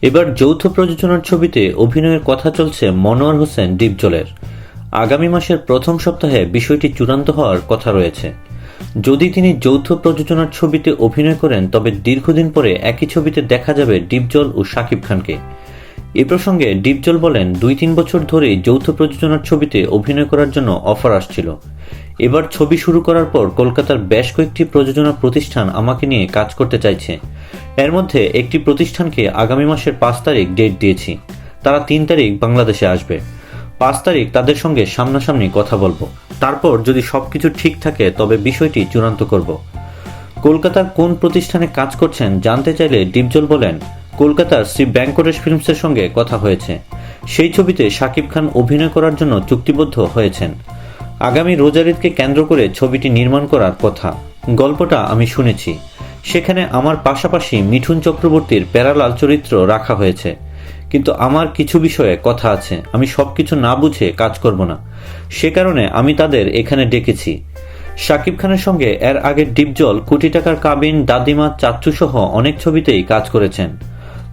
এবার যৌথ প্রযোজনার ছবিতে অভিনয়ের কথা চলছে মনোয়ার হোসেন ডিপজলের। আগামী মাসের প্রথম সপ্তাহে বিষয়টি চূড়ান্ত হওয়ার কথা রয়েছে। যদি তিনি যৌথ প্রযোজনার ছবিতে অভিনয় করেন তবে দীর্ঘদিন পরে একই ছবিতে দেখা যাবে ডিপজল ও শাকিব খানকে। এ প্রসঙ্গে ডিপজল বলেন, 2-3 বছর ধরেই যৌথ প্রযোজনার ছবিতে অভিনয় করার জন্য অফার আসছিল। এবার ছবি শুরু করার পর কলকাতার বেশ কয়েকটি প্রযোজনা প্রতিষ্ঠান আমাকে নিয়ে কাজ করতে চাইছে। এর মধ্যে একটি প্রতিষ্ঠানকে আগামী মাসের 5 তারিখ ডেট দিয়েছি। তারা 3 তারিখ বাংলাদেশে আসবে। 5 তারিখ তাদের সঙ্গে সামনাসামনি কথা বলবো। তারপর যদি সবকিছু ঠিক থাকে তবে বিষয়টি চূড়ান্ত করব। কলকাতার কোন প্রতিষ্ঠানে কাজ করছেন জানতে চাইলে ডিপজল বলেন, কলকাতার শ্রী ভেঙ্কটেশ ফিল্মসের সঙ্গে কথা হয়েছে। সেই ছবিতে শাকিব খান অভিনয় করার জন্য চুক্তিবদ্ধ হয়েছেন। আগামী রোজার ঈদকে কেন্দ্র করে ছবিটি নির্মাণ করার কথা। গল্পটা আমি শুনেছি। সেখানে আমার পাশাপাশি মিঠুন চক্রবর্তীর প্যারালাল চরিত্র রাখা হয়েছে। কিন্তু আমার কিছু বিষয়ে কথা আছে, আমি সবকিছু না বুঝে কাজ করব না। সে কারণে আমি তাদের এখানে ডেকেছি। শাকিব খানের সঙ্গে এর আগে ডিপজল কোটি টাকার কাবিন, দাদিমা, চাচ্চু সহ অনেক ছবিতেই কাজ করেছেন।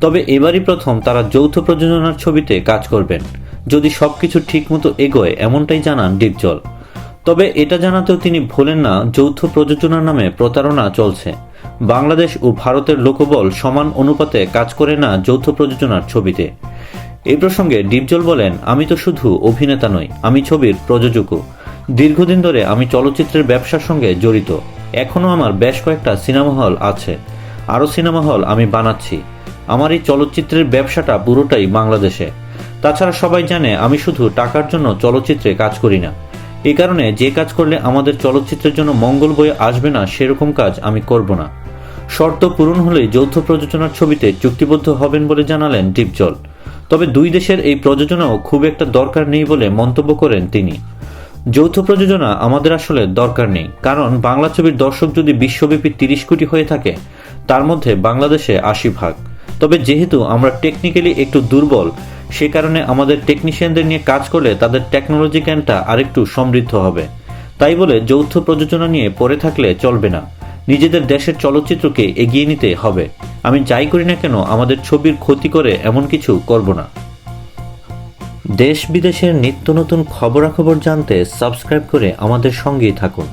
তবে এবারই প্রথম তারা যৌথ প্রযোজনার ছবিতে কাজ করবেন। যদি সবকিছু ঠিকমতো এগোয় এমনটাই জানান ডিপজল। তবে এটা জানাতেও তিনি ভোলেন না, যৌথ প্রযোজনার নামে প্রতারণা চলছে। বাংলাদেশ ও ভারতের লোকবল সমান অনুপাতে কাজ করে না যৌথ প্রযোজনার ছবিতে। এই প্রসঙ্গে ডিপজল বলেন, আমি তো শুধু অভিনেতা নই, আমি ছবির প্রযোজকও। দীর্ঘদিন ধরে আমি চলচ্চিত্রের ব্যবসার সঙ্গে জড়িত। এখনও আমার বেশ কয়েকটা সিনেমা হল আছে। আরও সিনেমা হল আমি বানাচ্ছি। আমার এই চলচ্চিত্রের ব্যবসাটা পুরোটাই বাংলাদেশে। তাছাড়া সবাই জানে আমি শুধু টাকার জন্য চলচ্চিত্রে কাজ করি না। এই কারণে যে কাজ করলে আমাদের চলচ্চিত্রের জন্য মঙ্গল বয়ে আসবে না সেরকম কাজ আমি করব না। শর্ত পূরণ হলেই যৌথ প্রযোজনার ছবিতে চুক্তিবদ্ধ হবেন বলে জানালেন ডিপজল। তবে দুই দেশের এই প্রযোজনাও খুব একটা দরকার নেই বলে মন্তব্য করেন তিনি। যৌথ প্রযোজনা আমাদের আসলে দরকার নেই, কারণ বাংলা ছবির দর্শক যদি বিশ্বব্যাপী 30 কোটি হয়ে থাকে তার মধ্যে বাংলাদেশে 80%। তবে যেহেতু আমরা টেকনিক্যালি একটু দুর্বল, সে কারণে আমাদের টেকনিশিয়ানদের নিয়ে কাজ করলে তাদের টেকনোলজি জ্ঞানটা আরেকটু সমৃদ্ধ হবে। তাই বলে যৌথ প্রযোজনা নিয়ে পড়ে থাকলে চলবে না। নিজেদের দেশের চলচ্চিত্রকে এগিয়ে নিতে হবে। আমি যাই করি না কেন আমাদের ছবির ক্ষতি করে এমন কিছু করব না। দেশ বিদেশের নিত্য নতুন খবরাখবর জানতে সাবস্ক্রাইব করে আমাদের সঙ্গেই থাকুন।